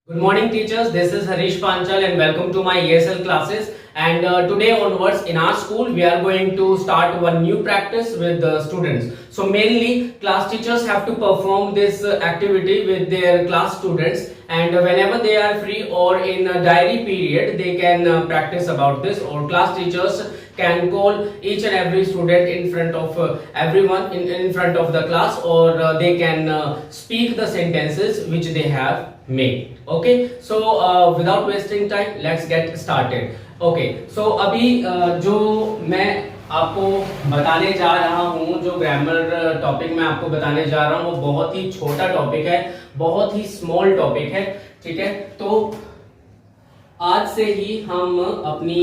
Good morning teachers, this is Harish Panchal and welcome to my ESL classes. And today onwards in our school we are going to start one new practice with the students. So mainly class teachers have to perform this activity with their class students, and whenever they are free or in a diary period they can practice about this, or class teachers can call each and every student in front of everyone in front of the class, or they can speak the sentences which they have made. Okay, so without wasting time, let's get started. Okay, so अभी जो मैं आपको बताने जा रहा हूँ, जो grammar topic मैं आपको बताने जा रहा हूँ वो बहुत ही छोटा टॉपिक है, बहुत ही स्मॉल टॉपिक है. ठीक है, तो आज से ही हम अपनी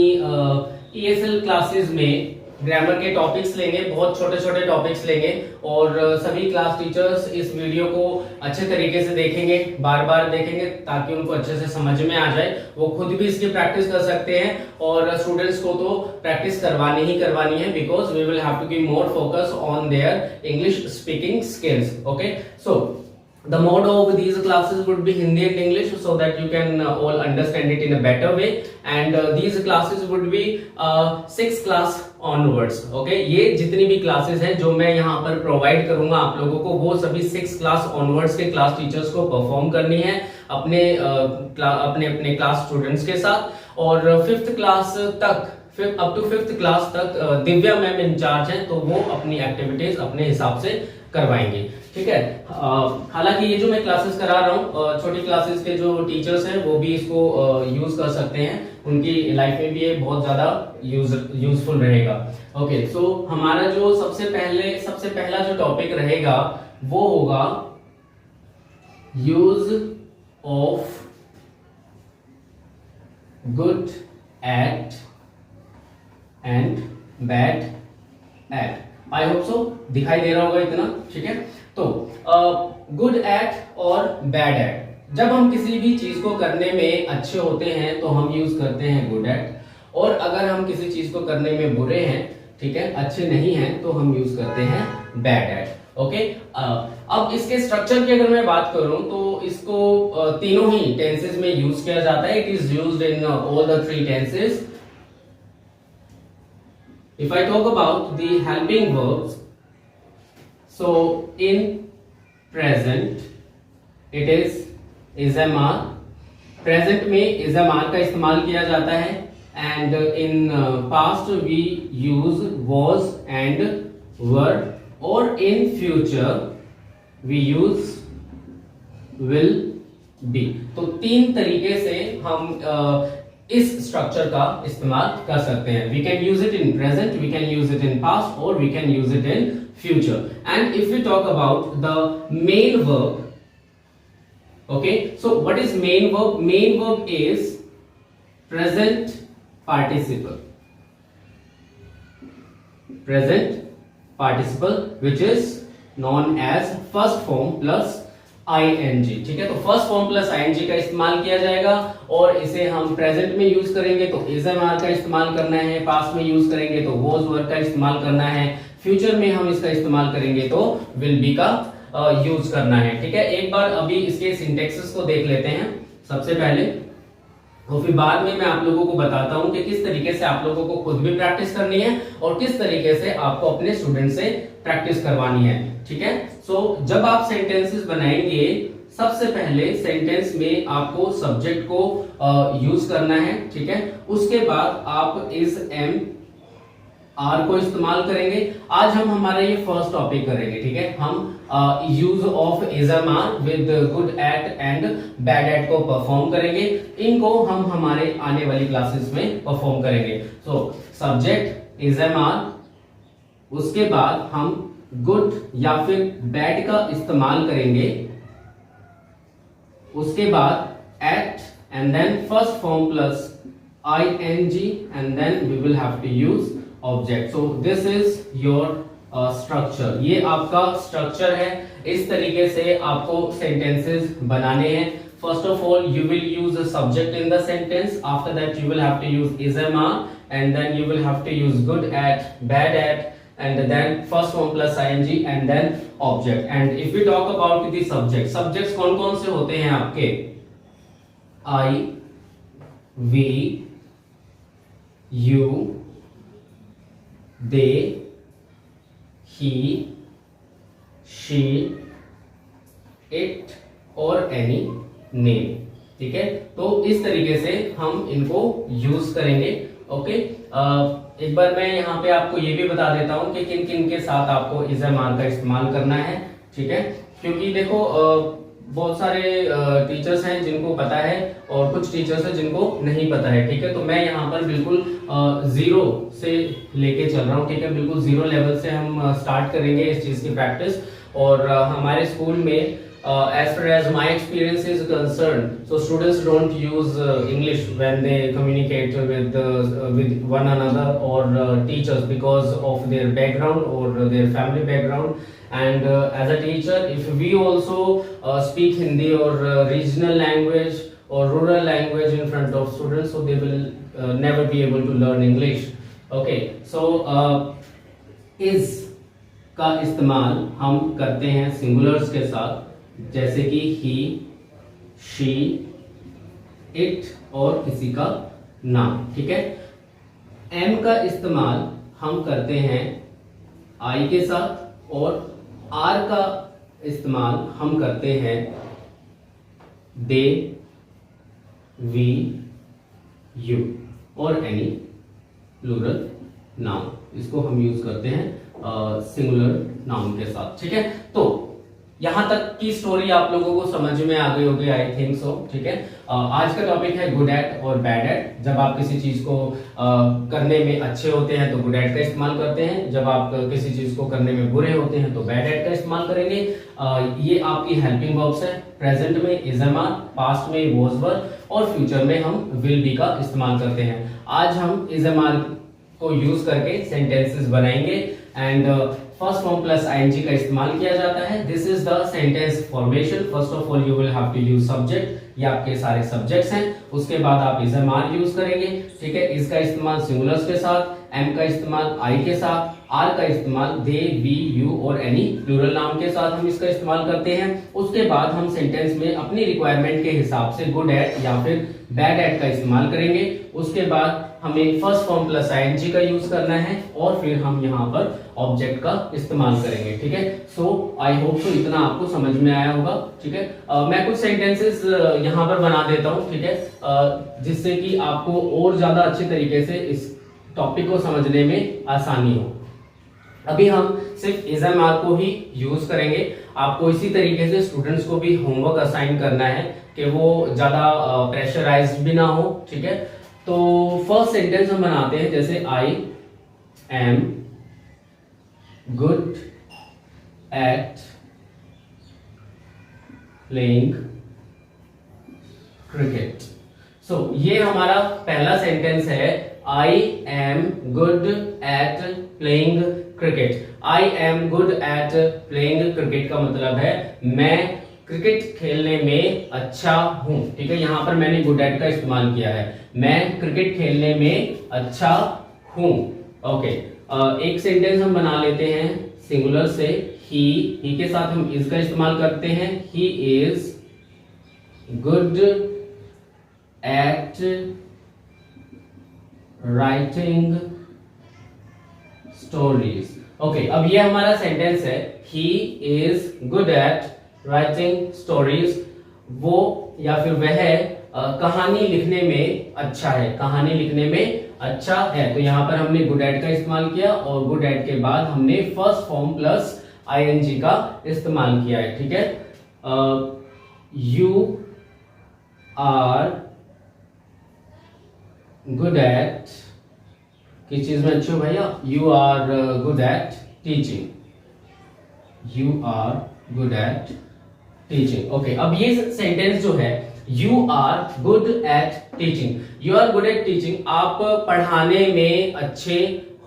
ESL क्लासेस में ग्रामर के टॉपिक्स लेंगे, बहुत छोटे छोटे टॉपिक्स लेंगे, और सभी क्लास टीचर्स इस वीडियो को अच्छे तरीके से देखेंगे, बार बार देखेंगे ताकि उनको अच्छे से समझ में आ जाए. वो खुद भी इसकी प्रैक्टिस कर सकते हैं और स्टूडेंट्स को तो प्रैक्टिस करवानी ही करवानी है, because we will have to give more focus on their English speaking skills. Okay, so the motto of these classes would be Hindi and English, so that you can all understand it in a better way. And these classes would be 6 class onwards. Okay, ये जितनी भी classes हैं जो मैं यहाँ पर provide करूंगा आप लोगों को, वो सभी 6 क्लास onwards के क्लास टीचर्स को परफॉर्म करनी है अपने अपने क्लास स्टूडेंट्स के साथ. और 5th क्लास तक, अप टू 5th क्लास तक दिव्या मैम इंचार्ज हैं, तो वो अपनी एक्टिविटीज अपने हिसाब से करवाएंगे. ठीक है, हालांकि ये जो मैं क्लासेस करा रहा हूँ, छोटी क्लासेस के जो टीचर्स हैं वो भी इसको यूज कर सकते हैं, उनकी लाइफ में भी ये बहुत ज्यादा यूजफुल रहेगा. ओके, सो हमारा जो सबसे पहला जो टॉपिक रहेगा वो होगा use of good at and bad eight. I hope so दिखाई दे रहा होगा इतना. ठीक है, तो गुड एट और बैड एट, जब हम किसी भी चीज को करने में अच्छे होते हैं तो हम यूज करते हैं गुड एट, और अगर हम किसी चीज को करने में बुरे हैं, ठीक है, अच्छे नहीं हैं, तो हम यूज करते हैं बैड एट. ओके, अब इसके स्ट्रक्चर की अगर मैं बात करूं तो इसको तीनों ही टेंसेस में यूज किया जाता है. It is used in all the 3 tenses. If I talk about the helping verbs, so in present it is amar. Present में is amar का इस्तेमाल किया जाता है, and in past we use was and were, और in future we use will be. तो 3 तरीके से हम इस स्ट्रक्चर का इस्तेमाल कर सकते हैं. We can use it in present, we can use it in past, और we can use it in future. And if we talk about the main verb, okay, so what is main verb? Main verb is present participle. Present participle which is known as first form plus ing. ठीक है, तो first form plus ing का इस्तेमाल किया जाएगा, और इसे हम प्रेजेंट में यूज करेंगे तो is am का इस्तेमाल करना है, पास्ट में यूज करेंगे तो was were का इस्तेमाल करना है, फ्यूचर में हम इसका इस्तेमाल करेंगे तो will be का यूज करना है. ठीक है, एक बार अभी इसके सिंटेक्सेस को देख लेते हैं सबसे पहले, और फिर बाद में मैं आप लोगों को बताता हूं कि किस तरीके से आप लोगों को खुद भी प्रैक्टिस करनी है और किस तरीके से आपको अपने स्टूडेंट से प्रैक्टिस करवानी है. ठीक है, सो जब आप सेंटेंसेस बनाएंगे, सबसे पहले सेंटेंस में आपको सब्जेक्ट को यूज करना है. ठीक है, उसके बाद आप इज एम आर को इस्तेमाल करेंगे. आज हम हमारा ये फर्स्ट टॉपिक करेंगे. ठीक है, हम use of is am are with good at and bad at को परफॉर्म करेंगे. इनको हम हमारे आने वाली क्लासेस में परफॉर्म करेंगे. So subject is am are, उसके बाद हम गुड या फिर बैड का इस्तेमाल करेंगे, उसके बाद at and then first form plus ing, and then we will have to use object. So this is your structure. ये आपका स्ट्रक्चर है. इस तरीके से आपको सेंटेंसेस बनाने हैं. First of all you will use a subject in the sentence, after that you will have to use is am are, and then you will have to use good at, bad at, and then first form plus ing, and then object. And if we talk about the subject, subjects कौन कौन से होते हैं आपके? I, we, you, they, he, she, it और any name। ठीक है, तो इस तरीके से हम इनको यूज करेंगे। ओके, एक बार मैं यहाँ पे आपको ये भी बता देता हूँ कि किन किन के साथ आपको इज एम आर का इस्तेमाल करना है। ठीक है, क्योंकि देखो बहुत सारे टीचर्स हैं जिनको पता है और कुछ टीचर्स हैं जिनको नहीं पता है। ठीक है, तो मैं यहाँ पर बिल्कुल जीरो से लेके चल रहा हूँ। ठीक है, बिल्कुल जीरो लेवल से हम स्टार्ट करेंगे इस चीज की प्रैक्टिस। और हमारे स्कूल में as far as my experience is concerned, so students don't use English when they communicate with one another or teachers because of their background or their family background. And as a teacher, if we also speak Hindi or regional language or rural language in front of students, so they will never be able to learn English. Okay, so is का इस्तेमाल हम करते हैं singulars के साथ, जैसे कि ही, she, it और किसी का नाम। ठीक है, एम का इस्तेमाल हम करते हैं आई के साथ और आर का इस्तेमाल हम करते हैं दे, वी, यू और एनी प्लूरल नाउन। इसको हम यूज करते हैं सिंगुलर नाउन के साथ। ठीक है, तो यहां तक की स्टोरी आप लोगों को समझ में आ गई होगी, आई थिंक सो। ठीक है, आज का टॉपिक है गुड एट और बैड एट। जब आप किसी चीज को करने में अच्छे होते हैं तो गुड एट का इस्तेमाल करते हैं, जब आप किसी चीज को करने में बुरे होते हैं तो बैड एट का इस्तेमाल करेंगे। ये आपकी हेल्पिंग वर्ब्स है। प्रेजेंट में इज एम आर, पास्ट में वॉज वर और फ्यूचर में हम विल बी का इस्तेमाल करते हैं। आज हम इज एम आर को यूज करके सेंटेंसेस बनाएंगे and first form plus ING का इस्तेमाल किया जाता है। This is the sentence formation. First of all you will have to use subject, ये आपके सारे सब्जेक्ट्स हैं। उसके बाद आप इज एम आर यूज करेंगे। ठीक है, इसका इस्तेमाल सिंगुलर्स के साथ, एम का इस्तेमाल आई के साथ, आर का इस्तेमाल दे, वी, यू और एनी प्लूरल नाउन के साथ हम इसका इस्तेमाल करते हैं। उसके बाद हम सेंटेंस में अपनी रिक्वायरमेंट के हिसाब से गुड एट या फिर बैड एट का इस्तेमाल करेंगे। उसके बाद हमें फर्स्ट फॉर्म प्लस आईएनजी का यूज करना है और फिर हम यहाँ पर ऑब्जेक्ट का इस्तेमाल करेंगे। ठीक है, सो आई होप सो इतना आपको समझ में आया होगा। ठीक है, मैं कुछ सेंटेंसेस यहाँ पर बना देता हूँ। ठीक है, जिससे कि आपको और ज्यादा अच्छे तरीके से इस टॉपिक को समझने में आसानी हो। अभी हम सिर्फ इज एम आर को ही यूज करेंगे। आपको इसी तरीके से स्टूडेंट्स को भी होमवर्क असाइन करना है कि वो ज्यादा प्रेशराइज्ड भी ना हो। ठीक है, तो फर्स्ट सेंटेंस हम बनाते हैं, जैसे I am good at playing cricket. So ये हमारा पहला सेंटेंस है, I am good at playing cricket. I am good at playing cricket का मतलब है मैं क्रिकेट खेलने में अच्छा हूं। ठीक है, यहां पर मैंने गुड एट का इस्तेमाल किया है, मैं क्रिकेट खेलने में अच्छा हूं। ओके, एक सेंटेंस हम बना लेते हैं सिंगुलर से, ही के साथ हम इज का इस्तेमाल करते हैं। He is good at writing stories. Okay, अब ये हमारा सेंटेंस है, he is good at writing stories. वो या फिर वह कहानी लिखने में अच्छा है, कहानी लिखने में अच्छा है। तो यहाँ पर हमने गुड एट का इस्तेमाल किया और गुड एट के बाद हमने फर्स्ट फॉर्म प्लस आईएनजी का इस्तेमाल किया है। ठीक है, यू आर गुड एट, किस चीज में अच्छे हो भैया? You are good at teaching, you are good at teaching. Okay, अब ये सेंटेंस जो है, you are good at teaching, you are good at teaching, आप पढ़ाने में अच्छे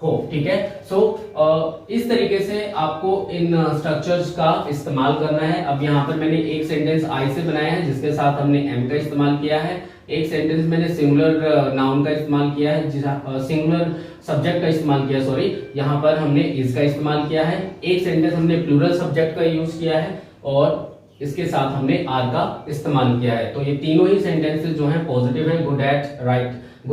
हो। ठीक है, सो इस तरीके से आपको इन स्ट्रक्चर्स का इस्तेमाल करना है। अब यहाँ पर मैंने एक सेंटेंस आई से बनाया है जिसके साथ हमने एम का इस्तेमाल किया है। एक सेंटेंस मैंने सिंगुलर नाउन का इस्तेमाल किया है, सिंगुलर सब्जेक्ट का इस्तेमाल किया, सॉरी, यहाँ पर हमने इज का इस्तेमाल किया है। एक सेंटेंस हमने प्लूरल सब्जेक्ट का यूज किया है और इसके साथ हमने आर का इस्तेमाल किया है। तो ये तीनों ही सेंटेंसेस जो हैं पॉजिटिव हैं, good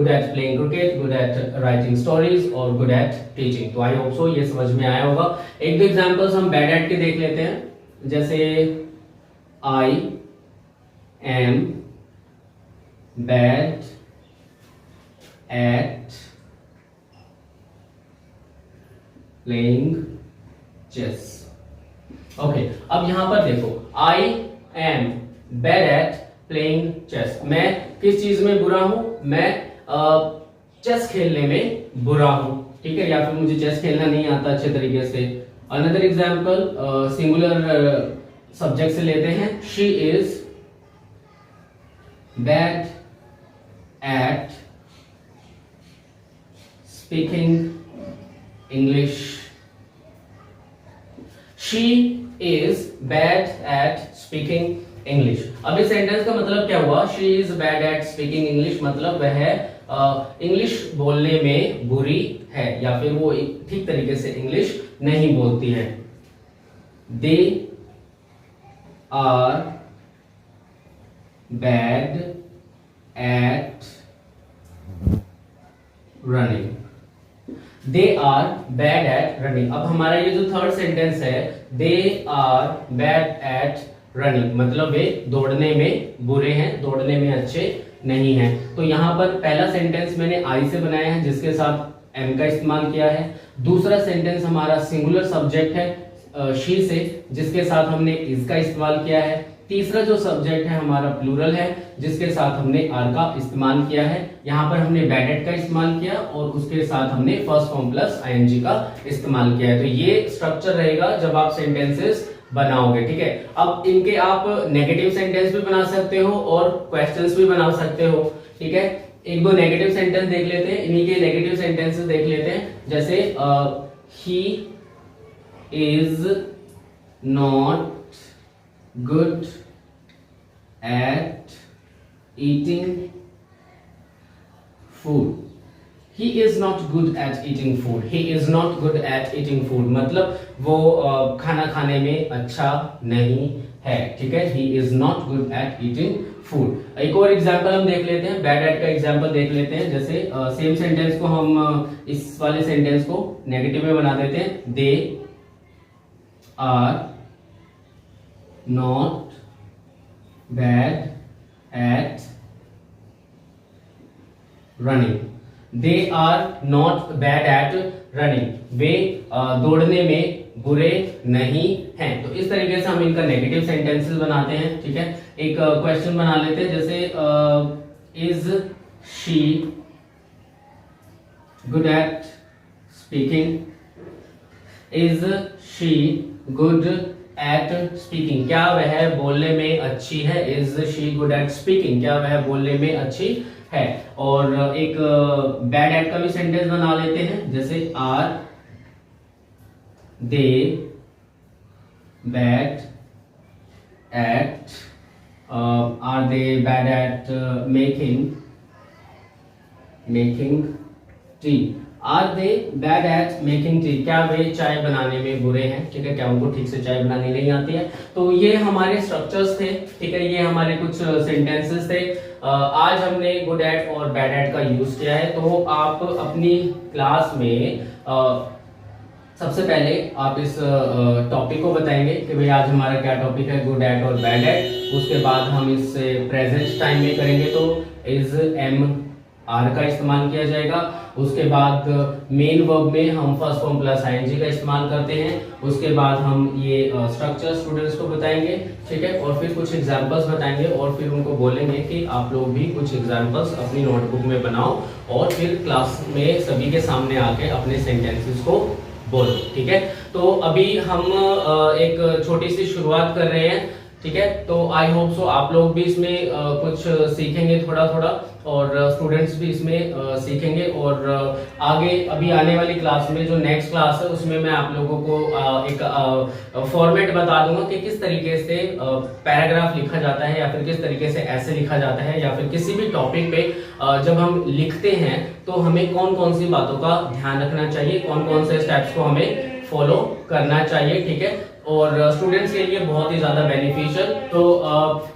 at playing cricket, good at writing stories और गुड एट टीचिंग। तो आई होप सो ये समझ में आया होगा। एक दो एग्जांपल्स हम बैड एट के देख लेते हैं, जैसे I am bad at playing chess. Okay, अब यहां पर देखो, I am bad at playing chess. मैं किस चीज में बुरा हूं? मैं चेस खेलने में बुरा हूं, ठीक है, या फिर मुझे चेस खेलना नहीं आता अच्छे तरीके से। अनदर एग्जाम्पल सिंगुलर सब्जेक्ट से लेते हैं, she is bad at speaking English. She is bad at speaking English. अब इस सेंटेंस का मतलब क्या हुआ? She is bad at speaking English, मतलब वह इंग्लिश बोलने में बुरी है या फिर वो ठीक तरीके से इंग्लिश नहीं बोलती है। They are bad at running. They are bad at running. अब हमारा ये जो थर्ड सेंटेंस है, they are bad at running, मतलब वे दौड़ने में बुरे हैं, दौड़ने में अच्छे नहीं हैं। तो यहां पर पहला सेंटेंस मैंने आई से बनाया है जिसके साथ एम का इस्तेमाल किया है। दूसरा सेंटेंस हमारा सिंगुलर सब्जेक्ट है शी से, जिसके साथ हमने इज का इस्तेमाल किया है। तीसरा जो सब्जेक्ट है हमारा प्लूरल है, जिसके साथ हमने आर का इस्तेमाल किया है। यहाँ पर हमने बैड एट का इस्तेमाल किया और उसके साथ हमने फर्स्ट फॉर्म प्लस आईएनजी का इस्तेमाल किया है। तो ये स्ट्रक्चर रहेगा जब आप सेंटेंसेस बनाओगे, ठीक है। अब इनके आप नेगेटिव सेंटेंस भी बना सकते हो और क्वेश्चंस भी बना सकते हो, ठीक है। एक दो नेगेटिव सेंटेंस देख लेते हैं, इन्हीं के नेगेटिव सेंटेंसेस देख लेते हैं। जैसे he is not good at eating food. He is not good at eating food. He is not good at eating food, मतलब वो खाना खाने में अच्छा नहीं है, ठीक है। He is not good at eating food. एक और एग्जांपल हम देख लेते हैं, बैड एट का एग्जांपल देख लेते हैं। जैसे सेम सेंटेंस को हम इस वाले सेंटेंस को नेगेटिव में बना देते हैं। They are not bad at running. They are not bad at running, वे दौड़ने में बुरे नहीं हैं। तो इस तरीके से हम इनका नेगेटिव सेंटेंसेस बनाते हैं, ठीक है। एक क्वेश्चन बना लेते हैं, जैसे is she good at speaking? Is she good at speaking, क्या वह बोलने में अच्छी है? Is she good at speaking, क्या वह बोलने में अच्छी है। और एक बैड एट का भी सेंटेंस बना लेते हैं, जैसे are they bad at making tea. Are they bad at making tea, क्या वे चाय बनाने में बुरे हैं, ठीक है, क्या उनको ठीक से चाय बनानी नहीं आती है। तो ये हमारे स्ट्रक्चर्स थे, ठीक है, ये हमारे कुछ सेंटेंसेस थे। आज हमने गुड एट और बैड एट का यूज किया है। तो आप अपनी क्लास में सबसे पहले आप इस टॉपिक को बताएंगे कि भाई आज हमारा क्या टॉपिक है, गुड एट और बैड एट। उसके बाद हम इस प्रेजेंट टाइम में करेंगे तो इज एम आर का इस्तेमाल किया जाएगा। उसके बाद मेन वर्ब में हम फर्स्ट फॉर्म प्लस आईएनजी का इस्तेमाल करते हैं। उसके बाद हम ये स्ट्रक्चर स्टूडेंट्स को बताएंगे, ठीक है, और फिर कुछ एग्जांपल्स बताएंगे और फिर उनको बोलेंगे कि आप लोग भी कुछ एग्जांपल्स अपनी नोटबुक में बनाओ और फिर क्लास में सभी के सामने आके अपने सेंटेंसेस को बोलो, ठीक है। तो अभी हम एक छोटी सी शुरुआत कर रहे हैं, ठीक है। तो आई होप सो आप लोग भी इसमें कुछ सीखेंगे थोड़ा थोड़ा और स्टूडेंट्स भी इसमें सीखेंगे। और आगे अभी आने वाली क्लास में जो नेक्स्ट क्लास है उसमें मैं आप लोगों को एक फॉर्मेट बता दूंगा कि किस तरीके से पैराग्राफ लिखा जाता है या फिर किस तरीके से ऐसे लिखा जाता है या फिर किसी भी टॉपिक पे जब हम लिखते हैं तो हमें कौन कौन सी बातों का ध्यान रखना चाहिए, कौन कौन से स्टेप्स को हमें फॉलो करना चाहिए, ठीक है। और स्टूडेंट्स के लिए बहुत ही ज्यादा बेनिफिशियल। तो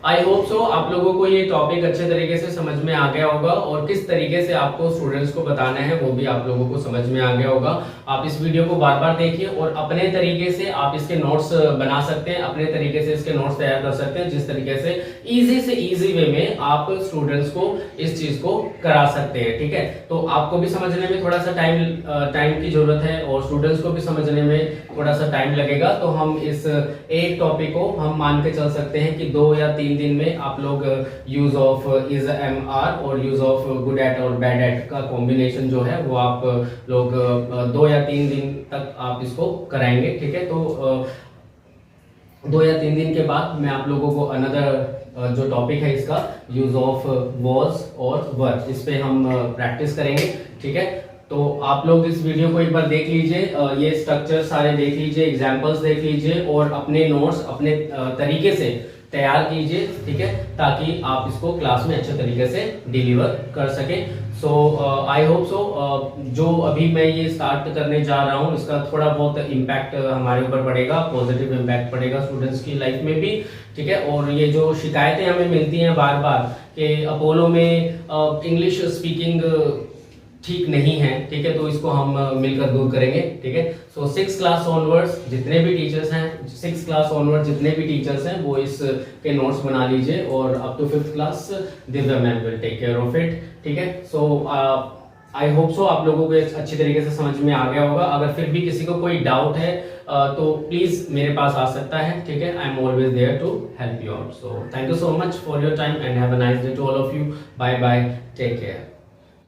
आई होप सो आप लोगों को ये टॉपिक अच्छे तरीके से समझ में आ गया होगा और किस तरीके से आपको स्टूडेंट्स को बताना है वो भी आप लोगों को समझ में आ गया होगा। आप इस वीडियो को बार बार देखिए और अपने तरीके से आप इसके नोट्स बना सकते हैं, अपने तरीके से इसके नोट्स तैयार कर सकते हैं, जिस तरीके से इजी वे में आप स्टूडेंट्स को इस चीज को करा सकते हैं। ठीक है, तो आपको भी समझने में थोड़ा सा टाइम की जरूरत है और स्टूडेंट्स को भी समझने में थोड़ा सा टाइम लगेगा। तो हम इस एक टॉपिक को हम मान के चल सकते हैं कि 2 या 3 दिन में आप लोग use of is am are और यूज ऑफ गुड एट और बैड एट का कॉम्बिनेशन जो है वो आप लोग 2 या 3 दिन तक आप इसको कराएंगे। ठीक है, तो 2 या 3 दिन के बाद मैं आप लोगों को अनदर जो टॉपिक है इसका यूज ऑफ वॉज और वर, इस पे हम प्रैक्टिस करेंगे। ठीक है, तो आप लोग इस वीडियो को एक बार देख लीजिए, ये स्ट्रक्चर सारे देख लीजिए, एग्जांपल्स देख लीजिए और अपने नोट्स अपने तरीके से तैयार कीजिए। ठीक है, ताकि आप इसको क्लास में अच्छे तरीके से डिलीवर कर सकें। सो आई होप सो जो अभी मैं ये स्टार्ट करने जा रहा हूँ इसका थोड़ा बहुत इम्पैक्ट हमारे ऊपर पड़ेगा, पॉजिटिव इम्पैक्ट पड़ेगा स्टूडेंट्स की लाइफ में भी। ठीक है, और ये जो शिकायतें हमें मिलती हैं बार बार कि अपोलो में इंग्लिश स्पीकिंग ठीक नहीं है, ठीक है, तो इसको हम मिलकर दूर करेंगे। ठीक है, सो 6 क्लास ऑनवर्ड्स जितने भी टीचर्स हैं, 6 क्लास ऑनवर्ड्स जितने भी टीचर्स हैं वो इस के नोट्स बना लीजिए और up to 5th class Divya ma'am will take care of it. ठीक है, सो आई होप सो आप लोगों को अच्छी तरीके से समझ में आ गया होगा। अगर फिर भी किसी को कोई डाउट है तो प्लीज मेरे पास आ सकता है। ठीक है, I am always there to help you out. So thank you so much for your time and have a nice day to all of you. Bye bye, take care.